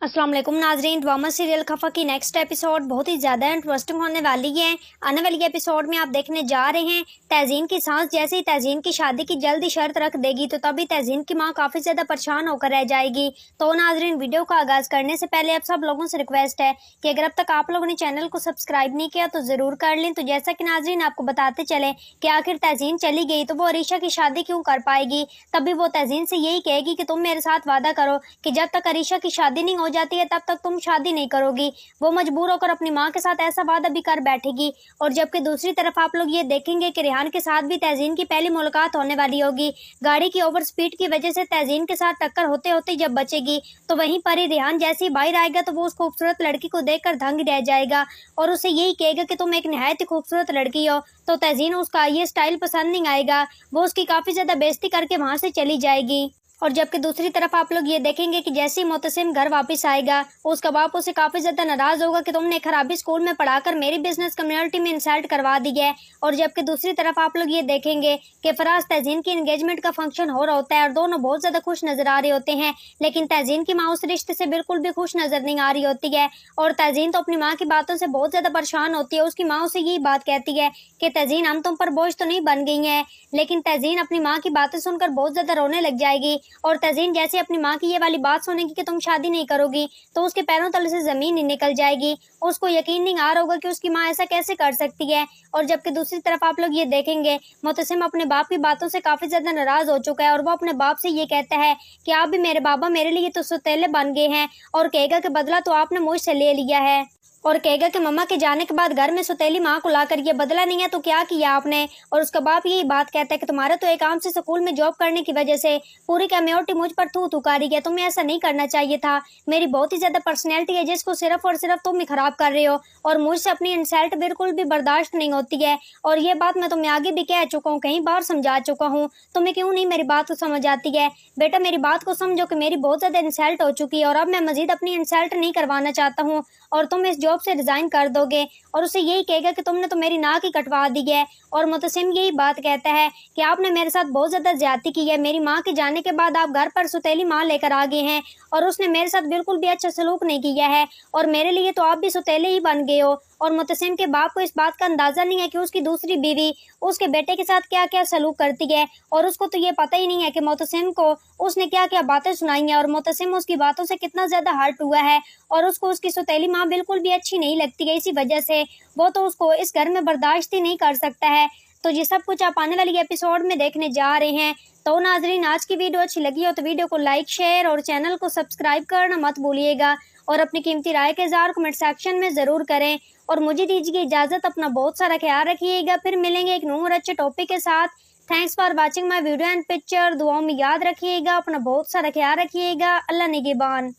अस्सलाम वालेकुम नाजरीन। ड्रामा सीरियल खफा की नेक्स्ट एपिसोड बहुत ही ज़्यादा इंटरेस्टिंग होने वाली है। आने वाली एपिसोड में आप देखने जा रहे हैं तहजीन की सांस जैसे ही तहजीन की शादी की जल्दी शर्त रख देगी तो तभी तहजीन की मां काफ़ी ज़्यादा परेशान होकर रह जाएगी। तो नाजरीन, वीडियो का आगाज़ करने से पहले आप सब लोगों से रिक्वेस्ट है कि अगर अब तक आप लोगों ने चैनल को सब्सक्राइब नहीं किया तो ज़रूर कर लें। तो जैसा कि नाजरीन आपको बताते चले कि आखिर तहजीन चली गई तो वो अरीशा की शादी क्यों कर पाएगी। तभी वो तहजीन से यही कहेगी कि तुम मेरे साथ वादा करो कि जब तक अरीशा की शादी नहीं हो जाती है तब तक तुम शादी नहीं करोगी। वो मजबूर होकर अपनी माँ के साथ ऐसा वादा भी कर बैठेगी। और जबकि दूसरी तरफ आप लोग ये देखेंगे कि रेहान के साथ भी तहजीन की पहली मुलाकात होने वाली होगी। गाड़ी की ओवर स्पीड की वजह से तहजीन के साथ टक्कर होते होते जब बचेगी तो वहीं पर ही रेहान जैसे ही बाहर आएगा तो वो उस खूबसूरत लड़की को देखकर दंग रह जाएगा और उसे यही कहेगा कि तुम एक निहायत ही खूबसूरत लड़की हो। तो तहजीन उसका ये स्टाइल पसंद नहीं आएगा, वो उसकी काफी ज्यादा बेइज्जती करके वहां से चली जाएगी। और जबकि दूसरी तरफ आप लोग ये देखेंगे कि जैसे ही मोतसिम घर वापस आएगा उसका बाप उसे काफी ज्यादा नाराज होगा कि तुमने खराबी स्कूल में पढ़ाकर मेरी बिजनेस कम्युनिटी में इंसल्ट करवा दी है। और जबकि दूसरी तरफ आप लोग ये देखेंगे कि फराज तहजीन की एंगेजमेंट का फंक्शन हो रहा होता है और दोनों बहुत ज्यादा खुश नजर आ रहे होते हैं, लेकिन तहजीन की माँ उस रिश्ते से बिल्कुल भी खुश नजर नहीं आ रही होती है। और तहजीन तो अपनी माँ की बातों से बहुत ज्यादा परेशान होती है। उसकी माँ उसे यही बात कहती है कि तहजीन हम तुम पर बोझ तो नहीं बन गई है, लेकिन तहजीन अपनी माँ की बातें सुनकर बहुत ज्यादा रोने लग जाएगी। और तहजीन जैसे अपनी माँ की ये वाली बात सुनेगी कि तुम शादी नहीं करोगी तो उसके पैरों तले से जमीन ही निकल जाएगी। उसको यकीन नहीं आ रहा होगा कि उसकी माँ ऐसा कैसे कर सकती है। और जबकि दूसरी तरफ आप लोग ये देखेंगे मुतसिम अपने बाप की बातों से काफी ज्यादा नाराज हो चुका है और वो अपने बाप से ये कहता है कि आप भी मेरे बाबा मेरे लिए तो सौतेले बन गए हैं और कहेगा कि बदला तो आपने मुझसे ले लिया है। और कहेगा कि मम्मा के जाने के बाद घर में सौतेली माँ को लाकर ये बदला नहीं है तो क्या किया आपने। और उसका बाप यही बात कहता है कि तुम्हारा तो एक आम से स्कूल में जॉब करने की वजह से पूरी कम्युनिटी मुझ पर थू थुकारी है, तुम्हें ऐसा नहीं करना चाहिए था। मेरी बहुत ही ज्यादा पर्सनैलिटी है जिसको सिर्फ और सिर्फ तुम ही खराब कर रहे हो और मुझसे अपनी इंसल्ट बिल्कुल भी बर्दाश्त नहीं होती है। और ये बात मैं तुम्हें आगे भी कह चुका हूँ, कई बार समझा चुका हूँ, तुम्हें क्यों नहीं मेरी बात को समझ आती है। बेटा मेरी बात को समझो कि मेरी बहुत ज्यादा इंसल्ट हो चुकी है और अब मैं मजीद अपनी इंसल्ट नहीं करवाना चाहता हूँ और तुम इस जॉब से रिजाइन कर दोगे। और उसे यही कहेगा कि तुमने तो मेरी नाक ही कटवा दी है। और मुतसिम यही बात कहता है कि आपने मेरे साथ बहुत ज्यादा ज्यादती की है, मेरी माँ के जाने के बाद आप घर पर सौतेली माँ लेकर आ गए हैं और उसने मेरे साथ बिल्कुल भी अच्छा सलूक नहीं किया है और मेरे लिए तो आप भी सौतेले ही बन गए हो। और मुतसिम के बाप को इस बात का अंदाजा नहीं है कि उसकी दूसरी बीवी उसके बेटे के साथ क्या क्या सलूक करती है और उसको तो ये पता ही नहीं है कि मुतसिम को उसने क्या क्या बातें सुनाई हैं और मुतसिम उसकी बातों से कितना ज्यादा हर्ट हुआ है और उसको उसकी सौतेली माँ बिल्कुल भी अच्छी नहीं लगती है। इसी वजह से वो तो उसको इस घर में बर्दाश्त ही नहीं कर सकता है। तो ये सब कुछ आप आने वाली एपिसोड में देखने जा रहे हैं। तो नाजरीन, आज की वीडियो अच्छी लगी हो तो वीडियो को लाइक शेयर और चैनल को सब्सक्राइब करना मत भूलिएगा और अपनी कीमती राय के इज़हार कमेंट सेक्शन में ज़रूर करें। और मुझे दीजिए इजाज़त, अपना बहुत सारा ख्याल रखिएगा। फिर मिलेंगे एक नए और अच्छे टॉपिक के साथ। Thanks for watching my video and picture. दुआओं में याद रखिएगा, अपना बहुत सारा ख्याल रखिएगा। अल्लाह निगहबान।